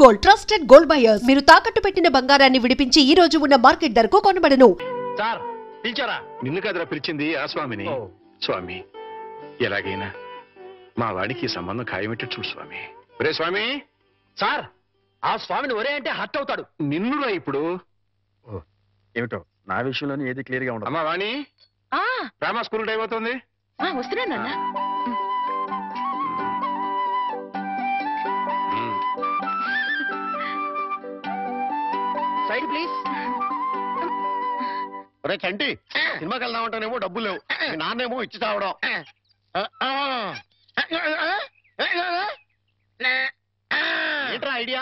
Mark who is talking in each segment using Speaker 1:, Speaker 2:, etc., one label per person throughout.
Speaker 1: Gold trusted gold buyers మీరు తాకట్టు పెట్టిన బంగారాన్ని విడిపించి ఈ రోజు ఉన్న మార్కెట్ ధరకు కొనబడను.
Speaker 2: సార్ పిలిచారా?
Speaker 3: నిన్ను కదరా పిలిచింది ఆ స్వామిని. స్వామి ఎలాగైనా మా వాడికి సంబంధం ఖాయమెట్టు చూడు స్వామి. ఒరే స్వామి.
Speaker 2: సార్ ఆ స్వామిని ఒరే అంటే హర్ట్ అవుతాడు.
Speaker 3: నిన్నురా ఇప్పుడు.
Speaker 4: ఏమిటో నా విషయంలోనే ఏది క్లియర్ గా ఉండదు.
Speaker 3: అమ్మా వాణి, ప్రేమ స్కూల్ టైం అవుతుంది.
Speaker 5: వస్తున్నానన్నా.
Speaker 2: Side please.
Speaker 4: ఒరే చంటి, సినిమాకి వెళ్దామంటానేమో డబ్బులు లేవు, నాన్నేమో ఇచ్చి తావడం. ఏంట్రా ఐడియా?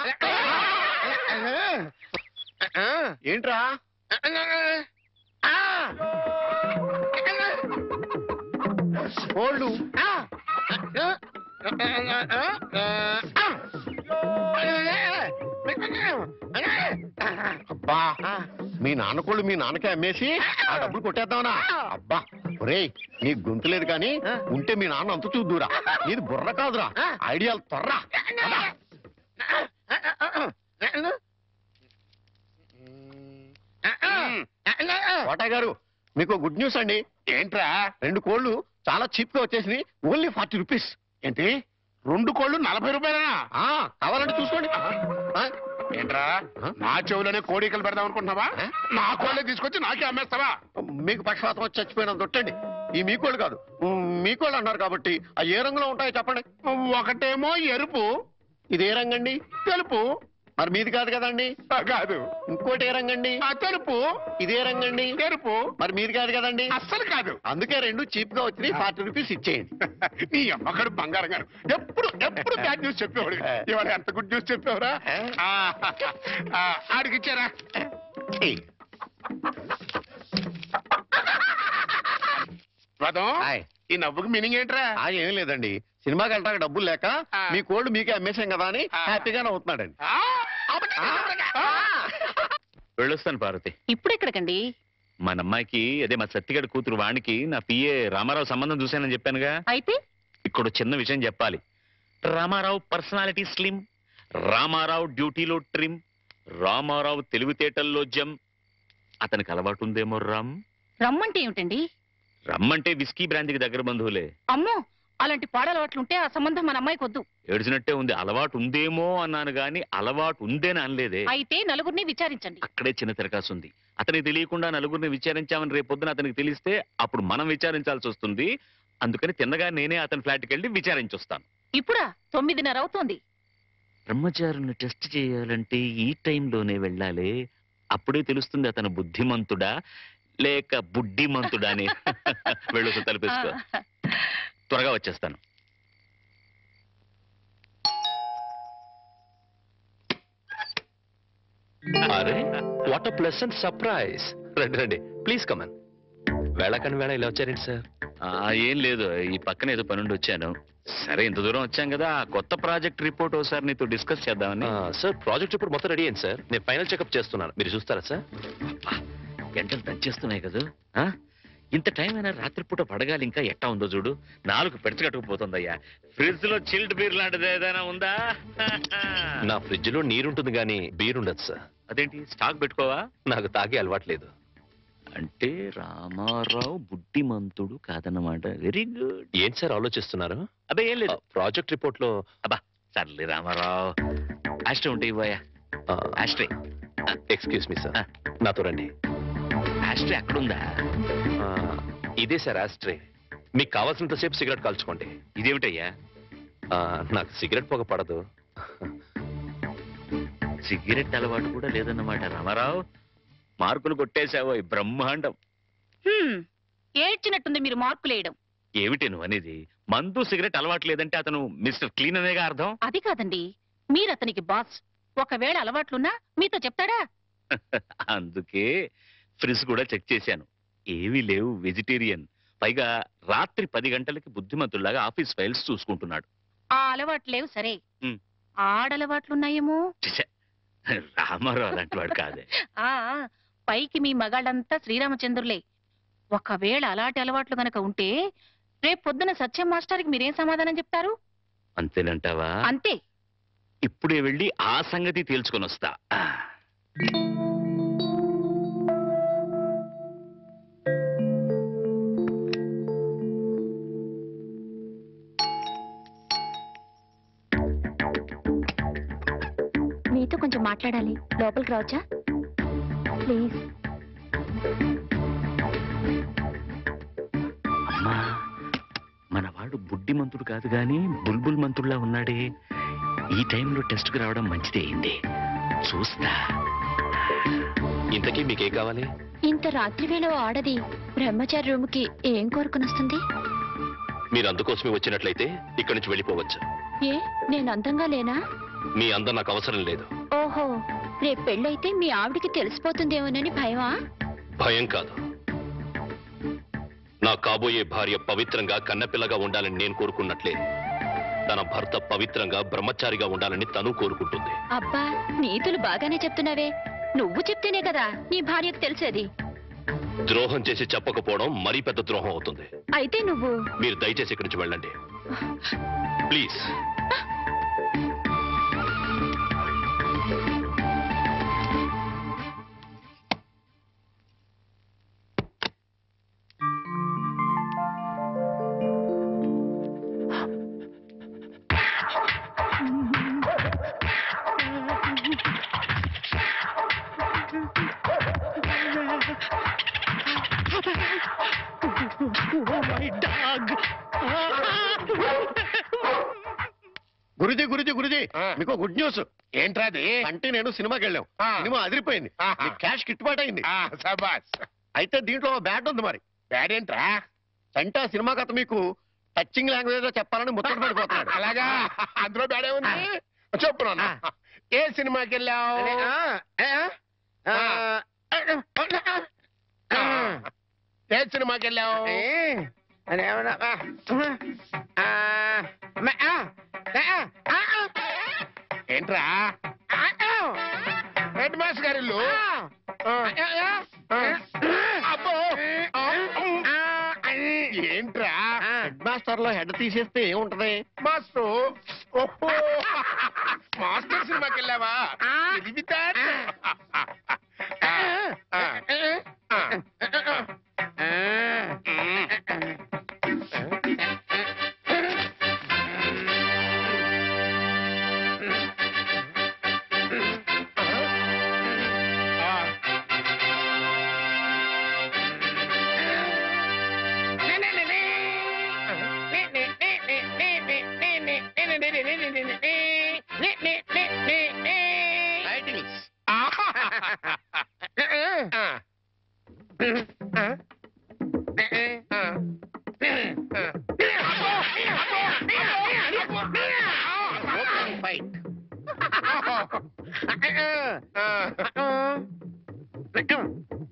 Speaker 4: ఏంట్రా కోళ్ళు? అబ్బా, మీ నాన్న కోళ్ళు మీ నాన్నకే అమ్మేసి ఆ డబ్బులు కొట్టేద్దామనా? అబ్బా ఒరే, నీ గొంతు లేదు కానీ ఉంటే మీ నాన్న అంత చూద్దురా. నీది బుర్ర కాదురా, ఐడియాలు త్వరరా. కోటయ్య గారు, మీకు గుడ్ న్యూస్ అండి.
Speaker 3: ఏంట్రా?
Speaker 4: 2 కోళ్ళు చాలా చీప్ గా వచ్చేసినాయి. Only 40 rupees.
Speaker 3: ఏంటి 2 కోళ్ళు 40 రూపాయలనా?
Speaker 4: కావాలంటే చూసుకోండి.
Speaker 3: ఏంట్రా నా చెవులోనే కోడికలు పెడదాం అనుకుంటున్నావా? నా కోళ్ళే తీసుకొచ్చి నాకే అమ్మేస్తావా?
Speaker 4: మీకు పక్షపాతం వచ్చి చచ్చిపోయినా దొట్టండి. ఈ మీ కోళ్ళు కాదు, మీ కోళ్ళు అన్నారు కాబట్టి ఆ ఏ రంగులో ఉంటాయో చెప్పండి.
Speaker 3: ఒకటేమో ఎరుపు.
Speaker 4: ఇది ఏ రంగండి?
Speaker 3: తెలుపు.
Speaker 4: మరి మీది కాదు కదండి.
Speaker 3: కాదు.
Speaker 4: ఇంకోటి ఏ రంగండి?
Speaker 3: తెలుపు.
Speaker 4: ఇదే రంగండి?
Speaker 3: తెలుపు.
Speaker 4: మరి మీది కాదు కదండి.
Speaker 3: అస్సలు కాదు.
Speaker 4: అందుకే 2 చీప్ గా వచ్చినాయి. 40 రూపీస్ ఇచ్చేయండి.
Speaker 3: నీ అమ్మకడు బంగారం గారు ఎప్పుడు బ్యాడ్ న్యూస్ చెప్పేవాడు. ఇవాళ ఎంత గుడ్ న్యూస్ చెప్పేవరా? ఆడికి ఇచ్చారా? రథం, ఈ నవ్వుకి మీనింగ్ ఏంట్రా?
Speaker 4: ఏం లేదండి, సినిమాకి వెళ్ళడానికి డబ్బులు లేక మీ కోళ్ళు మీకే అమ్మేశాం కదా అని హ్యాపీగానే అవుతున్నాడండి.
Speaker 6: వెళ్ళొస్తాను పార్వతి.
Speaker 5: ఇప్పుడు ఎక్కడికండి?
Speaker 6: మన అమ్మాయికి, అదే మా సత్తిగడి కూతురు వాణికి నా పిఏ రామారావు సంబంధం చూశానని చెప్పానుగా.
Speaker 5: అయితే
Speaker 6: ఇక్కడ చిన్న విషయం చెప్పాలి. రామారావు పర్సనాలిటీ స్లిమ్, రామారావు డ్యూటీలో ట్రిమ్, రామారావు తెలివితేటల్లో జమ్. అతనికి అలవాటు ఉందేమో రామ్.
Speaker 5: రమ్మంటే ఏమిటండి?
Speaker 6: రమ్మంటే విస్కీ బ్రాంతికి దగ్గర బంధువులే.
Speaker 5: అమ్మో, అలాంటి పాడలవాట్లుంటే ఆ సంబంధం మన అమ్మాయికి వద్దు.
Speaker 6: ఏడ్చినట్టే ఉంది. అలవాటు ఉందేమో అన్నాను గాని అలవాటు ఉందేని అనలేదే.
Speaker 5: అయితే నలుగురిని విచారించండి.
Speaker 6: అక్కడే చిన్న తిరకాసు ఉంది. అతనికి తెలియకుండా నలుగురిని విచారించామని రేపొద్దున అతనికి తెలిస్తే అప్పుడు మనం విచారించాల్సి వస్తుంది. అందుకని తిన్నగా నేనే అతని ఫ్లాట్కి వెళ్ళి విచారించొస్తాను.
Speaker 5: ఇప్పుడా? 9:30 అవుతోంది.
Speaker 6: బ్రహ్మచారుల్ని టెస్ట్ చేయాలంటే ఈ టైంలోనే వెళ్ళాలి. అప్పుడే తెలుస్తుంది అతను బుద్ధిమంతుడా లేక బుడ్డిమంతుడా అని. వెళ్ళు, తలపేసుకో. త్వరగా వచ్చేస్తాను.
Speaker 7: అరే, వాట్ అ ప్లెసెంట్ సర్ప్రైజ్. రండి రండి, ప్లీజ్ కమన్. వేళకని వేళ ఇలా వచ్చారేంటి సార్?
Speaker 6: ఏం లేదు, ఈ పక్కన ఏదో పనుండి వచ్చాను. సరే, ఇంత దూరం వచ్చాం కదా, కొత్త ప్రాజెక్ట్ రిపోర్ట్ ఒకసారి నీతో డిస్కస్ చేద్దామని.
Speaker 7: సార్, ప్రాజెక్ట్ రిపోర్ట్ మొత్తం రెడీ అయింది సార్. నేను ఫైనల్ చెకప్ చేస్తున్నాను, మీరు చూస్తారా సార్?
Speaker 6: గంటలు దంచేస్తున్నాయి కదా. ఇంత టైం అయినా రాత్రిపూట పడగాలి. ఇంకా ఎట్టా ఉందో చూడు. 4 పెడచ కట్టుకుపోతుందయ్యా. ఫ్రిడ్జ్ లో చిల్డ్ బీర్ లాంటిది ఏదైనా ఉందా?
Speaker 7: నా ఫ్రిడ్జ్ లో నీరుంటుంది కానీ బీర్ ఉండదు సార్.
Speaker 6: అదేంటి, స్టాక్ పెట్టుకోవా?
Speaker 7: నాకు తాగే అలవాట్లేదు.
Speaker 6: అంటే రామారావు బుద్ధిమంతుడు కాదన్నమాట. Very good.
Speaker 7: ఏం సార్ ఆలోచిస్తున్నారు?
Speaker 6: అబ్బే ఏం లేదు.
Speaker 7: ప్రాజెక్ట్ రిపోర్ట్ లో
Speaker 6: అబ్బా సర్లే రామారావు. ఆస్ట్రే ఉంటే ఇవ్వయా. ఆస్ట్రే.
Speaker 7: ఎక్స్క్యూజ్ మీ సార్, నాతో రండి.
Speaker 6: ఆస్ట్రే అక్కడుందా?
Speaker 7: ఇదే సార్ ఆస్ట్రే. మీకు కావాల్సినంతసేపు సిగరెట్ కాల్చుకోండి.
Speaker 6: ఇదేమిటయ్యా?
Speaker 7: నాకు సిగరెట్ పొగ పడదు.
Speaker 6: సిగరెట్ అలవాటు కూడా లేదన్నమాట. రామారావు, మార్కులు కొట్టేశావో బ్రహ్మాండం.
Speaker 5: ఏడ్చినట్టుంది మీరు మార్కులేయడం.
Speaker 6: ఏమిటి నువ్వు అనేది? మందు సిగరెట్ అలవాటు లేదంటే అతను మిస్టర్ క్లీన్ అనేగా అర్థం.
Speaker 5: అది కాదండి, మీరు అతనికి బాస్. ఒకవేళ అలవాట్లున్నా మీతో చెప్తాడా?
Speaker 6: అందుకే ఫ్రిడ్జ్ కూడా చెక్ చేశాను. ఏమీ లేవు, వెజిటేరియన్. పైగా రాత్రి 10 గంటలకి బుద్ధిమంతుల్లాగా ఆఫీస్ ఫైల్స్ చూసుకుంటున్నాడు.
Speaker 5: ఆ అలవాట్లు లేవు సరే, ఆడలవాట్లున్నాయేమో.
Speaker 6: రామారావు అలాంటి వాడు కాదే.
Speaker 5: పైకి మీ మగాళ్ళంతా శ్రీరామచంద్రులే. ఒకవేళ అలాంటి అలవాట్లు గనక ఉంటే రేపు పొద్దున సత్యం మాస్టర్కి మీరేం సమాధానం చెప్తారు?
Speaker 6: అంతేనంటావా?
Speaker 5: అంతే.
Speaker 6: ఇప్పుడే వెళ్ళి ఆ సంగతి తేల్చుకొని వస్తా.
Speaker 8: మీతో కొంచెం మాట్లాడాలి, లోపలికి రావచ్చా ప్లీజ్?
Speaker 6: అమ్మా, మనవాడు బుడ్డిమంతుడు కాదు గాని బుల్బుల్ మంతుడులా ఉన్నాడే. ఈ టైంలో టెస్ట్కి రావడం మంచిదే అయింది. చూస్తా.
Speaker 7: ఇంతకీ మీకేం కావాలి?
Speaker 8: ఇంత రాత్రి వేళ ఆడది బ్రహ్మచారి రూమ్కి ఏం కోరుకుని వస్తుంది?
Speaker 7: మీరు అందుకోసమే వచ్చినట్లయితే ఇక్కడి నుంచి వెళ్ళిపోవచ్చు.
Speaker 8: ఏ, నేను అందంగా లేనా?
Speaker 7: మీ అందం నాకు అవసరం లేదు.
Speaker 8: ఓహో, రేపు పెళ్ళైతే మీ ఆవిడికి తెలిసిపోతుందేమోనని భయమా?
Speaker 7: భయం కాదు. నా కాబోయే భార్య పవిత్రంగా కన్నపిల్లగా ఉండాలని నేను కోరుకున్నట్లే తన భర్త పవిత్రంగా బ్రహ్మచారిగా ఉండాలని తను కోరుకుంటుంది.
Speaker 8: అబ్బా, నీతులు బాగానే చెప్తున్నావే. నువ్వు చెప్తేనే కదా నీ భార్యకు తెలిసేది.
Speaker 7: ద్రోహం చేసి చెప్పకపోవడం మరీ పెద్ద ద్రోహం అవుతుంది.
Speaker 8: అయితే నువ్వు
Speaker 7: మీరు దయచేసి ఇక్కడి నుంచి వెళ్ళండి ప్లీజ్.
Speaker 4: గురుజీ గురుజీ గురుజీ, మీకు గుడ్ న్యూస్.
Speaker 2: ఏంట్రా అది?
Speaker 4: అంటే నేను సినిమాకి వెళ్ళాం. సినిమా అదిరిపోయింది. మీకు క్యాష్ గిట్టుబాటు అయింది.
Speaker 2: సబాస్.
Speaker 4: అయితే దీంట్లో బ్యాట్ ఉంది. మరి
Speaker 2: బ్యాడ్ ఏంట్రా?
Speaker 4: అంటే ఆ సినిమా కథ మీకు టచింగ్ లాంగ్వేజ్ లో చెప్పాలని ముచ్చట పడిపోతున్నాడు.
Speaker 2: అలాగా? అందులో బ్యాడే ఉంది. చెప్పు నాన్న. ఏ సినిమాకి వెళ్ళావు? ఏ సినిమాకి వెళ్ళావు? ఏంట్రా? హెడ్ మాస్టర్ గారి ఇల్లు. అబ్బో, ఏంట్రా?
Speaker 4: హెడ్ మాస్టర్ లో హెడ్ తీసేస్తే ఏముంటది?
Speaker 2: మాస్టర్. ఓహో, మాస్టర్ సినిమాకి వెళ్ళావా? ఇది వితాట్.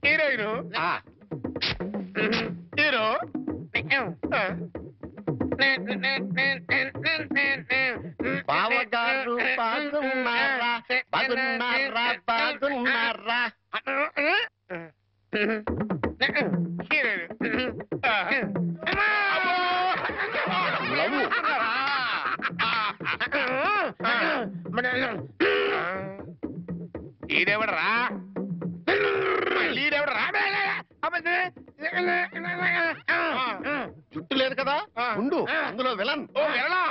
Speaker 2: హీరోయిన్ హీరో
Speaker 4: బావగారు బాగున్నారా? బాగున్నారా? బాగున్నారా?
Speaker 2: ఈడెవడరా? ఈడెవడరా?
Speaker 4: జుట్టు లేదు కదా, ఉండు. అందులో విలన్.
Speaker 2: ఓ వెళ్ళా.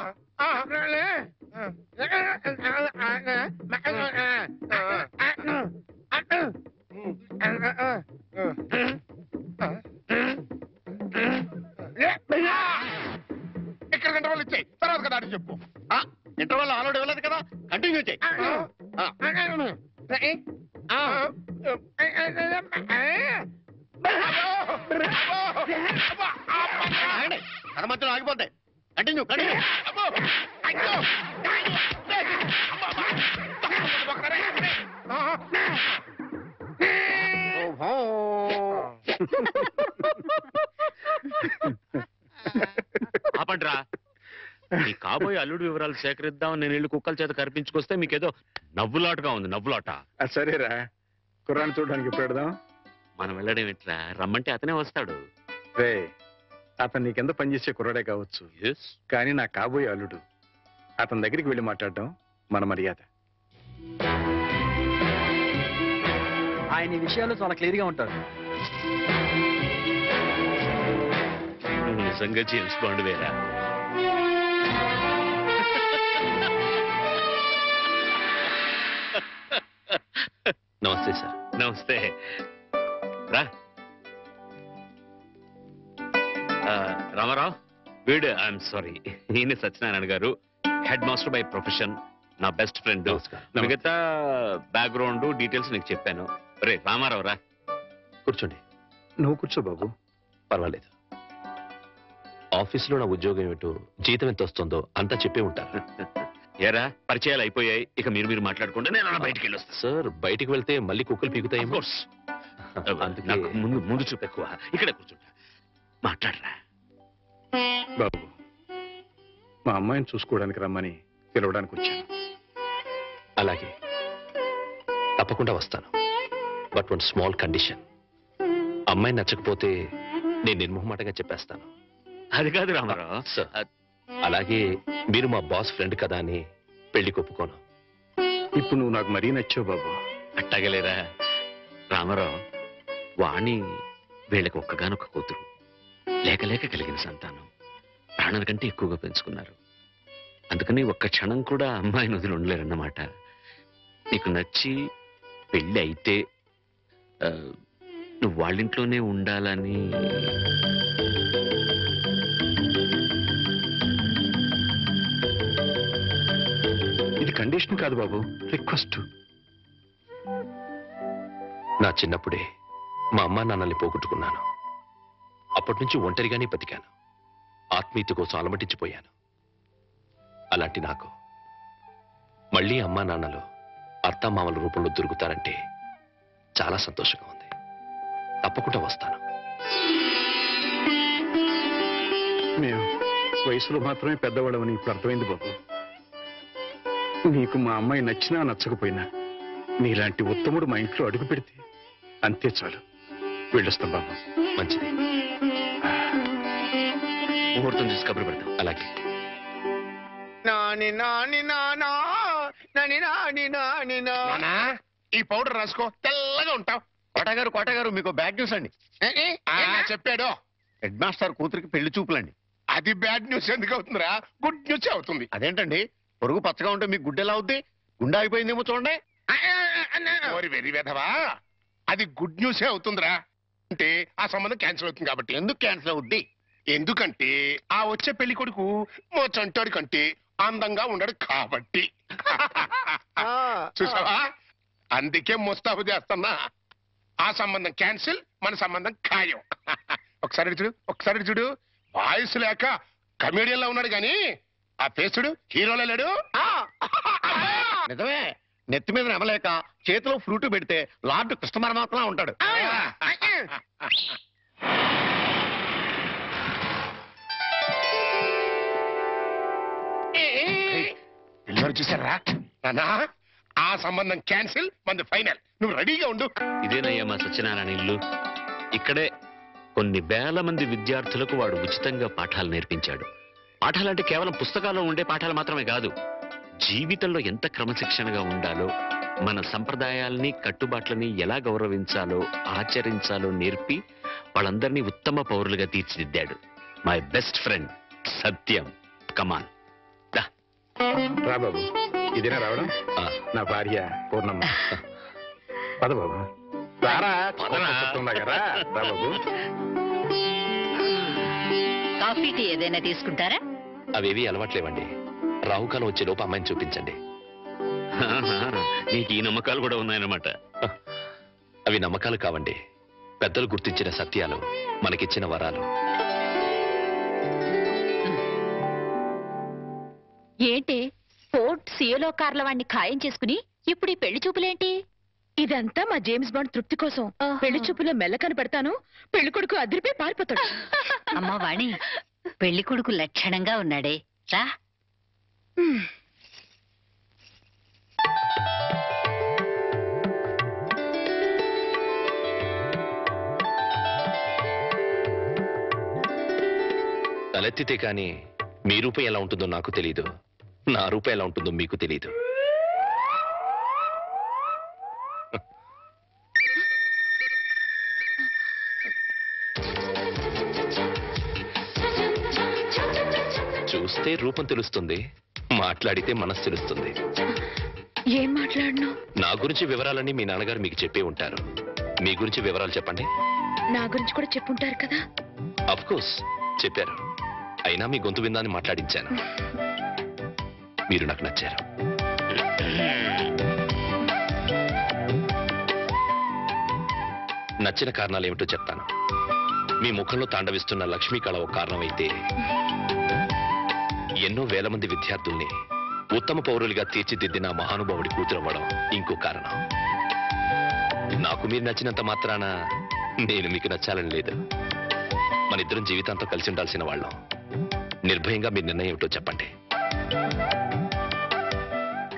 Speaker 2: ఇక్కడ గంట వాళ్ళు ఇచ్చాయి, తర్వాత కదా అని చెప్పు.
Speaker 4: ఇంటర్వల్ ఆల్రెడీ వెళ్ళదు కదా, కంటిన్యూ చేయి. తన మధ్యలో ఆగిపోతాయి. Continue continue.
Speaker 6: ఆపండ్రా. మీ కాబోయే అల్లుడు వివరాలు సేకరిద్దామని నేను ఇల్లు కుక్కల చేత కనిపించుకొస్తే మీకేదో నవ్వులాటగా ఉంది. నవ్వులాట.
Speaker 3: సరేరా, కుర్రాన్ని చూడడానికి ఇప్పుడు వెడదాం.
Speaker 6: మనం వెళ్ళడం ఎట్లా? రమ్మంటే అతనే వస్తాడు.
Speaker 3: రే, అతను నీకెంత పనిచేసే కుర్రాడే కావచ్చు, కానీ నా కాబోయే అల్లుడు. అతని దగ్గరికి వెళ్ళి మాట్లాడడం మన మర్యాద.
Speaker 9: ఆయన ఈ విషయాల్లో చాలా క్లియర్ గా ఉంటారు.
Speaker 6: నువ్వు నిజంగా జేమ్స్ బాండ్ వేరా?
Speaker 7: నమస్తే సార్.
Speaker 6: నమస్తే. రా. రామారావు, వీడు ఐఎమ్ సారీ, ఈయన సత్యనారాయణ గారు, హెడ్ మాస్టర్ బై ప్రొఫెషన్, నా బెస్ట్ ఫ్రెండ్. మిగతా బ్యాక్గ్రౌండ్ డీటెయిల్స్ నీకు చెప్పాను. రే రామారావు రా.
Speaker 7: కూర్చోండి.
Speaker 3: నువ్వు కూర్చో బాబు.
Speaker 7: పర్వాలేదు. ఆఫీసులో నా ఉద్యోగం ఏమిటో, జీతం ఎంత వస్తుందో అంతా చెప్పే ఉంటారు.
Speaker 6: ఏరా, పరిచయాలు అయిపోయాయి, ఇక మీరు మాట్లాడుకుంటే నేను అలా బయటికి వెళ్ళొస్తా.
Speaker 7: సార్, బయటికి వెళ్తే మళ్ళీ కుక్కలు పీకుతాయేమో.
Speaker 6: నాకు ముందు చూపు ఎక్కువ. ఇక్కడే కూర్చుంటా, మాట్లాడరా.
Speaker 3: బాబు, మా అమ్మాయిని చూసుకోవడానికి రమ్మని పిలవడానికి వచ్చాను.
Speaker 7: అలాగే, తప్పకుండా వస్తాను. But one small condition. అమ్మాయి నచ్చకపోతే నేను నిర్మోహమాటంగా చెప్పేస్తాను.
Speaker 6: అది కాదు రామారావు.
Speaker 7: సార్, అలాగే మీరు మా బాస్ ఫ్రెండ్ కదా అని పెళ్లికి ఒప్పుకోను.
Speaker 3: ఇప్పుడు నువ్వు నాకు మరీ నచ్చావు బాబు.
Speaker 6: అట్టగలేరా రామారావు. వాణి వీళ్ళకి ఒక్కగానొక్క కూతురు, లేక కలిగిన సంతానం, ప్రాణాల కంటే ఎక్కువగా పెంచుకున్నారు. అందుకని ఒక్క క్షణం కూడా అమ్మాయిని వదిలి ఉండలేరన్నమాట. నీకు నచ్చి పెళ్ళి అయితే నువ్వు వాళ్ళింట్లోనే ఉండాలని.
Speaker 3: ఇది కండిషన్ కాదు బాబు, రిక్వెస్ట్.
Speaker 7: నా చిన్నప్పుడే మా అమ్మా నాన్నల్ని పోగొట్టుకున్నాను. అప్పటి నుంచి ఒంటరిగానే బతికాను. ఆత్మీయత కోసం అలమటించిపోయాను. అలాంటి నాకు మళ్ళీ అమ్మా నాన్నలు అత్తామామల రూపంలో దొరుకుతారంటే చాలా సంతోషంగా ఉంది. తప్పకుండా వస్తాను.
Speaker 3: మేము వయసులో మాత్రమే పెద్దవాళ్ళమని ఇప్పుడు అర్థమైంది బాబు. నీకు మా అమ్మాయి నచ్చినా నచ్చకపోయినా నీలాంటి ఉత్తముడు మా ఇంట్లో అడుగు పెడితే అంతే చాలు. వెళ్ళొస్తాం బాబు.
Speaker 7: మంచిది.
Speaker 6: ముహూర్తం చూసి కబురు పెడతాం.
Speaker 7: అలాగే.
Speaker 2: నానా, ఈ పౌడర్ రాసుకో, తెల్లగా ఉంటావు.
Speaker 4: కోటగారు మీకు బ్యాడ్ న్యూస్ అండి.
Speaker 2: చెప్పాడు.
Speaker 4: హెడ్ మాస్టర్ కూతురికి పెళ్లి చూపులండి.
Speaker 2: అది బ్యాడ్ న్యూస్ ఎందుకు అవుతుందిరా? గుడ్ న్యూస్ అవుతుంది.
Speaker 4: అదేంటండి, పొరుగు పచ్చగా ఉంటే మీకు గుడ్డెలా అవుద్ది? గుండె అయిపోయిందేమో చూడండి.
Speaker 2: ఓరి వెరీ వెధవా, అది గుడ్ న్యూసే అవుతుందిరా. అంటే ఆ సంబంధం క్యాన్సిల్ అవుతుంది కాబట్టి.
Speaker 4: ఎందుకు క్యాన్సిల్ అవుద్ది?
Speaker 2: ఎందుకంటే ఆ వచ్చే పెళ్లి కొడుకు మా చంటాడి కంటే అందంగా ఉండడు కాబట్టి. చూసావా, అందుకే ముస్తాబు చేస్తున్నా. ఆ సంబంధం క్యాన్సిల్, మన సంబంధం ఖాయం. ఒకసారి చూడు, వాయిస్ లేక కమేడియన్ లా ఉన్నాడు గాని ఆ ఫేసుడు హీరోలో లేడు.
Speaker 4: నిజమే, నెత్తి మీద నెమలేక చేతిలో ఫ్రూట్ పెడితే లార్డ్ కృష్ణ పరమాత్మ ఉంటాడు.
Speaker 2: పిల్లలు చూసారా నానా? ఆ సంబంధం క్యాన్సిల్, మంది ఫైనల్. నువ్వు రెడీగా ఉండు.
Speaker 6: ఇదేనయ్యా మా సత్యనారాయణ ఇల్లు. ఇక్కడే కొన్ని వేల మంది విద్యార్థులకు వాడు ఉచితంగా పాఠాలు నేర్పించాడు. పాఠాలంటే కేవలం పుస్తకాల్లో ఉండే పాఠాలు మాత్రమే కాదు, జీవితంలో ఎంత క్రమశిక్షణగా ఉండాలో, మన సంప్రదాయాల్ని కట్టుబాట్లని ఎలా గౌరవించాలో ఆచరించాలో నేర్పి వాళ్ళందరినీ ఉత్తమ పౌరులుగా తీర్చిదిద్దాడు. మై బెస్ట్ ఫ్రెండ్ సత్యం. కమాన్
Speaker 3: రా బాబు. ఇదేనా రావడం? నా భార్య పూర్ణమ్మ. పద బాబు. రారా, రా బాబు.
Speaker 8: కాఫీ టీ ఏదైనా తీసుకుంటారా?
Speaker 7: అవేవి అలవాట్లేవండి. రాహుకాలం వచ్చే లోపు అమ్మాయిని చూపించండి.
Speaker 6: నీకు ఈ నమ్మకాలు కూడా ఉన్నాయన్నమాట.
Speaker 7: అవి నమ్మకాలు కావండి, పెద్దలు గుర్తించిన సత్యాలు, మనకిచ్చిన వరాలు.
Speaker 8: ఏంటి ఫోర్ట్ సియోలో కార్ల వాడిని ఖాయం చేసుకుని ఇప్పుడు ఈ పెళ్లి చూపులేంటి?
Speaker 5: ఇదంతా మా జేమ్స్ బాండ్ తృప్తి కోసం. పెళ్లి చూపులో మెల్ల కనపడతాను, పెళ్లి కొడుకు అదిరిపోయి పారిపోతాడు.
Speaker 8: అమ్మ వాణి, పెళ్లి కొడుకు లక్షణంగా ఉన్నాడే, రా.
Speaker 7: తలెత్తితే కానీ మీ రూపం ఎలా ఉంటుందో నాకు తెలీదు, నా రూపం ఎలా ఉంటుందో మీకు తెలీదు. చూస్తే రూపం తెలుస్తుంది, మాట్లాడితే మనసు తెలుస్తుంది.
Speaker 8: ఏం మాట్లాడను?
Speaker 7: నా గురించి వివరాలన్నీ మీ నాన్నగారు మీకు చెప్పే ఉంటారు. మీ గురించి వివరాలు చెప్పండి.
Speaker 8: నా గురించి కూడా చెప్పుంటారు కదా.
Speaker 7: అఫ్ కోర్స్ చెప్పారు. అయినా మీ గొంతు విందాన్ని మాట్లాడించాను. మీరు నాకు నచ్చారు. నచ్చిన కారణాలు ఏమిటో చెప్తాను. మీ ముఖంలో తాండవిస్తున్న లక్ష్మీ కళ ఒక కారణం అయితే, ఎన్నో వేల మంది విద్యార్థుల్ని ఉత్తమ పౌరులుగా తీర్చిదిద్దిన మహానుభావుడి కూతురవ్వడం ఇంకో కారణం. నాకు మీరు నచ్చినంత మాత్రాన నేను మీకు నచ్చాలని లేదు. మన ఇద్దరం జీవితాంతం కలిసి ఉండాల్సిన వాళ్ళం. నిర్భయంగా మీ నిర్ణయం ఏమిటో చెప్పండి.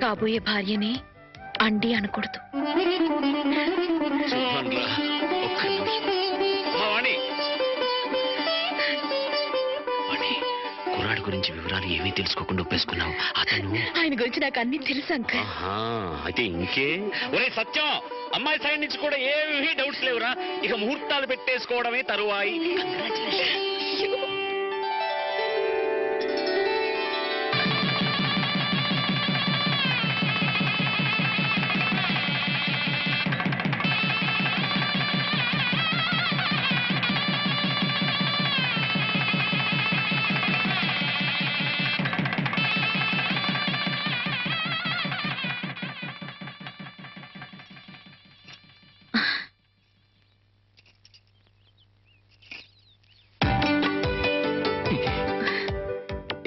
Speaker 8: కాబోయే భార్యని అండి అనకూడదు.
Speaker 6: కుర్రాడి గురించి వివరాలు ఏమీ తెలుసుకోకుండా ఒప్పేసుకున్నావు. అతను
Speaker 8: ఆయన గురించి నాకు అన్ని తెలుసు అంకల్.
Speaker 6: అయితే ఇంకే. ఒరే సత్యం, అమ్మాయి సైడ్ నుంచి కూడా ఏమీ డౌట్స్ లేవురా. ఇక ముహూర్తాలు పెట్టేసుకోవడమే తరువాయి.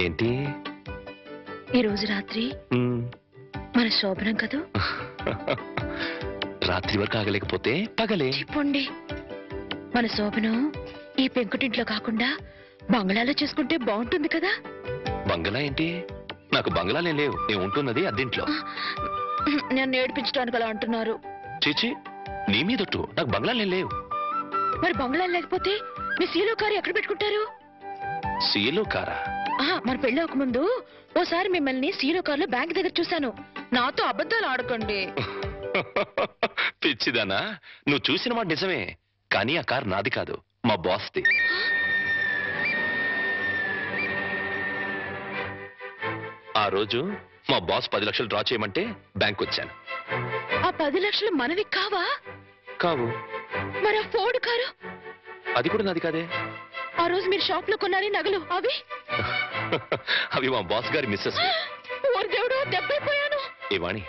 Speaker 7: ఏంటి
Speaker 8: ఈ రోజు రాత్రి మన శోభనం కదూ.
Speaker 7: రాత్రి వరకు ఆగలేకపోతే పగలే
Speaker 8: చెప్పండి. మన శోభనం ఈ పెంకుటింట్లో కాకుండా బంగ్లాలో చేసుకుంటే బాగుంటుంది కదా.
Speaker 7: బంగ్లా ఏంటి? నాకు బంగ్లాలే లేవు. నేను ఉంటున్నది అద్దెంట్లో.
Speaker 8: నన్ను ఏడిపించడానికి అలా అంటున్నారు.
Speaker 7: చీచి, నీ మీదొట్టు. నాకు బంగ్లాలే లేవు.
Speaker 8: మరి బంగ్లా లేకపోతే మీ సీలో కారు ఎక్కడ పెట్టుకుంటారు?
Speaker 7: సీలో కారా?
Speaker 8: మన పెళ్ళి ఒక ముందు ఓసారి మిమ్మల్ని సీలో కారులో బ్యాంక్ దగ్గర చూశాను. నాతో అబద్ధాలు ఆడకండి.
Speaker 7: పిచ్చిదానా, నువ్వు చూసిన మాట నిజమే. కానీ ఆ కారు నాది కాదు, మా బాస్ది. ఆ రోజు మా బాస్ 10 లక్షలు డ్రా చేయమంటే బ్యాంక్ వచ్చాను.
Speaker 8: ఆ 10 లక్షలు మనవి కావా?
Speaker 7: కావు.
Speaker 8: మరి ఆ ఫోర్డ్ కారు?
Speaker 7: అది కూడా నాది కాదే.
Speaker 8: ఆ రోజు మీరు షాప్ లో కొన్నారే నగలు అవి?
Speaker 7: అవి మా బాస్ గారి మిస్సెస్.
Speaker 8: ఓరి దేవుడు, దెబ్బైపోయాను.
Speaker 7: ఏవాణి,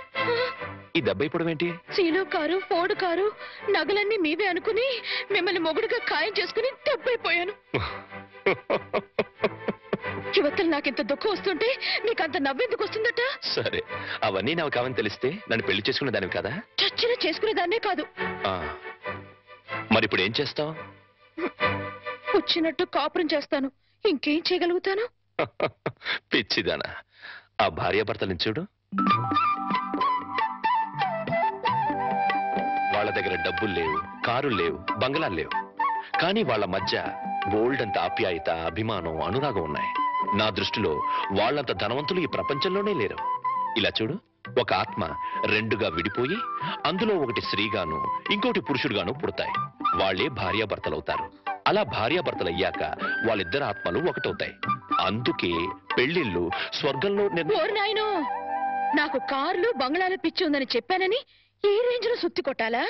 Speaker 7: ఈ దెబ్బైపోవడం ఏంటి?
Speaker 8: సీలో కారు, ఫోర్డ్ కారు, నగలన్నీ మీవే అనుకుని మిమ్మల్ని మొగుడుగా ఖాయం చేసుకుని దెబ్బైపోయాను. యువతలు నాకెంత దుఃఖం వస్తుంటే నీకంత నవ్వెందుకు వస్తుందట?
Speaker 7: సరే, అవన్నీ నాకు కావని తెలిస్తే నన్ను పెళ్లి చేసుకునే దానివి కదా.
Speaker 8: చచ్చిన చేసుకునేదాన్నే కాదు.
Speaker 7: మరి ఇప్పుడు ఏం చేస్తావు?
Speaker 8: వచ్చినట్టు కాపురం చేస్తాను. ఇంకేం చేయగలుగుతాను?
Speaker 7: పిచ్చిదానా, ఆ భార్యాభర్తలను చూడు. వాళ్ళ దగ్గర డబ్బులు లేవు, కారులు లేవు, బంగ్లాలు లేవు. కానీ వాళ్ళ మధ్య బోల్డ్ అంత ఆప్యాయత, అభిమానం, అనురాగం ఉన్నాయి. నా దృష్టిలో వాళ్ళంత ధనవంతులు ఈ ప్రపంచంలోనే లేరు. ఇలా చూడు, ఒక ఆత్మ రెండుగా విడిపోయి అందులో ఒకటి స్త్రీగాను ఇంకోటి పురుషుడుగాను పుడతాయి. వాళ్ళే భార్యాభర్తలవుతారు. అలా భార్యాభర్తలయ్యాక వాళ్ళిద్దరు ఆత్మలు ఒకటవుతాయి. అందుకే పెళ్లిళ్ళు స్వర్గంలో
Speaker 8: నాయనో, నాకు కార్లు బంగ్లాలు పిచ్చి ఉందని చెప్పానని ఈ రేంజ్ లో సుత్తి కొట్టాలా?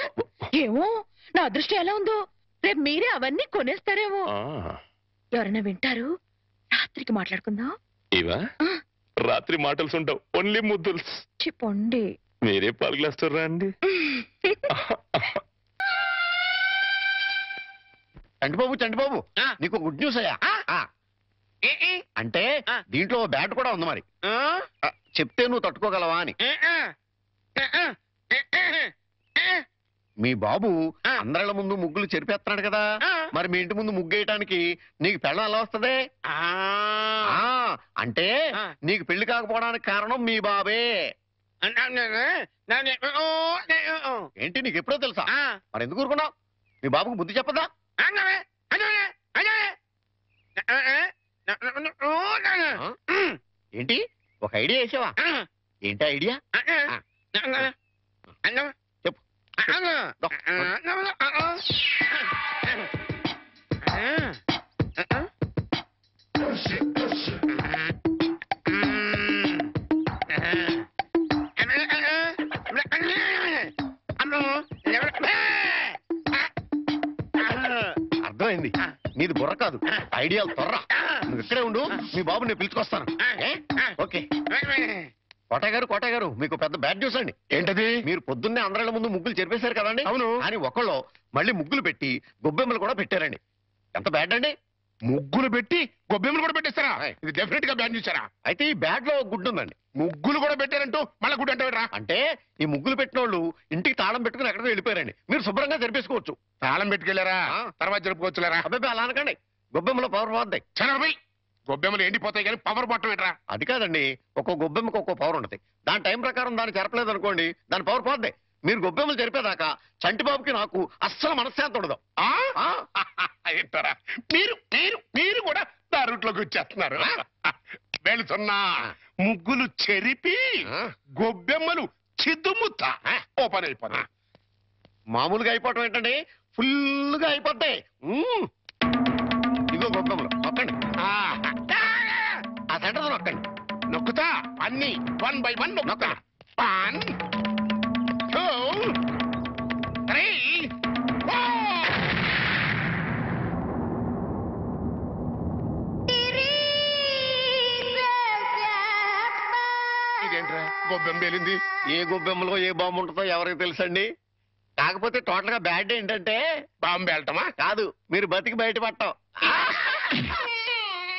Speaker 8: ఏమో, నా అదృష్టం ఎలా ఉందో. రేపు మీరే అవన్నీ కొనేస్తారేమో. ఎవరైనా వింటారు. రాత్రికి మాట్లాడుకుందాం.
Speaker 7: ఇవా రాత్రి మాటలు ఉండవు, ఓన్లీ ముద్దుల్స్.
Speaker 8: చెప్పండి.
Speaker 7: మీరే పలుగులేస్తారా అండి?
Speaker 4: చంటిబాబు, నీకు గుడ్ న్యూస్ అయ్యా. అంటే దీంట్లో బ్యాట్ కూడా ఉంది. మరి చెప్తే నువ్వు తట్టుకోగలవా అని. మీ బాబు అందరిళ్ళ ముందు ముగ్గులు చెరిపేస్తున్నాడు కదా. మరి మీ ఇంటి ముందు ముగ్గేయటానికి నీకు పెళ్ళం ఎలా వస్తుంది? అంటే నీకు పెళ్లి కాకపోవడానికి కారణం మీ బాబే. ఏంటి, నీకు ఎప్పుడో తెలుసా? మరి ఎందుకు ఊరుకున్నావు? మీ బాబుకు బుద్ధి చెప్పదా? ఏంటి, ఒక ఐడియా వేసావా? ఏంటి ఐడియా? చెప్పు. నీది బుర్ర కాదు, ఐడియాలు తొర్ర. నువ్వు ఇక్కడే ఉండు, మీ బాబు నేను పిలుచుకొస్తాను. ఏ? ఓకే. కోటయ్య గారు మీకు పెద్ద బ్యాడ్ న్యూస్ అండి.
Speaker 2: ఏంటది?
Speaker 4: మీరు పొద్దున్నే అందరిళ్ళ ముందు ముగ్గులు చెరిపేశారు కదండి.
Speaker 2: అవును.
Speaker 4: అని ఒకళ్ళు మళ్ళీ ముగ్గులు పెట్టి గొబ్బెమ్మలు కూడా పెట్టారండి. ఎంత బ్యాడ్ అండి?
Speaker 2: ముగ్గులు పెట్టి గొబ్బెమ్మలు కూడా పెట్టేస్తారా? ఇది డెఫినెట్ గా బ్యాన్ చేశారా?
Speaker 4: అయితే ఈ బ్యాడ్ లో గుడ్డు ఉందండి.
Speaker 2: ముగ్గులు కూడా పెట్టారంటూ మళ్ళీ గుడ్డు అంటారా?
Speaker 4: అంటే ఈ ముగ్గులు పెట్టిన వాళ్ళు ఇంటికి తాళం పెట్టుకుని ఎక్కడికో వెళ్ళిపోయారండి. మీరు శుభ్రంగా జరిపేసుకోవచ్చు.
Speaker 2: తాళం పెట్టుకెళ్ళారా? తర్వాత జరుపుకోవచ్చులేరా?
Speaker 4: అబ్బాయి అలా అనకండి, గొబ్బెమ్మలో పవర్ పోద్దాయి.
Speaker 2: చనబోయ్ గొబ్బెమ్మలు ఎండిపోతాయి కానీ పవర్ బట్టం ఏంట్రా?
Speaker 4: అది కాదండి, ఒక్కో గొబ్బెమ్మకి ఒక్కో పవర్ ఉంటుంది. దాని టైం ప్రకారం దాన్ని చెరపలేదు అనుకోండి, దాని పవర్ పోద్ది. మీరు గొబ్బెమ్మలు జరిపేదాకా చంటిబాబుకి నాకు అస్సలు మనశ్శాంతి ఉండదు.
Speaker 2: ఏంటారా మీరు మీరు మీరు కూడా నా రూట్లోకి వచ్చేస్తున్నారు. వెళుతున్నా ముగ్గులు చెరిపి గొబ్బెమ్మలు చిద్దుముత్త ఓపెన్ అయిపోతా.
Speaker 4: మామూలుగా అయిపోవటం ఏంటండి, ఫుల్గా అయిపోతాయి. ఇదిగో గొబ్బెమ్మలు నొక్కండి, ఆ సెంటర్ నొక్కండి.
Speaker 2: నొక్కుతా అన్ని 1 by 1 నొక్కుతా. 1 2 3 4. ఇదేంట్రా గొబ్బెమ్మ పేలింది?
Speaker 4: ఏ గొబ్బెమ్మలో ఏ బాంబు ఉంటుందో ఎవరికి తెలుసండి. కాకపోతే టోటల్ గా బ్యాడ్ ఏంటంటే
Speaker 2: బాంబు వెళ్ళటమా
Speaker 4: కాదు, మీరు బతికి బయటపడటం.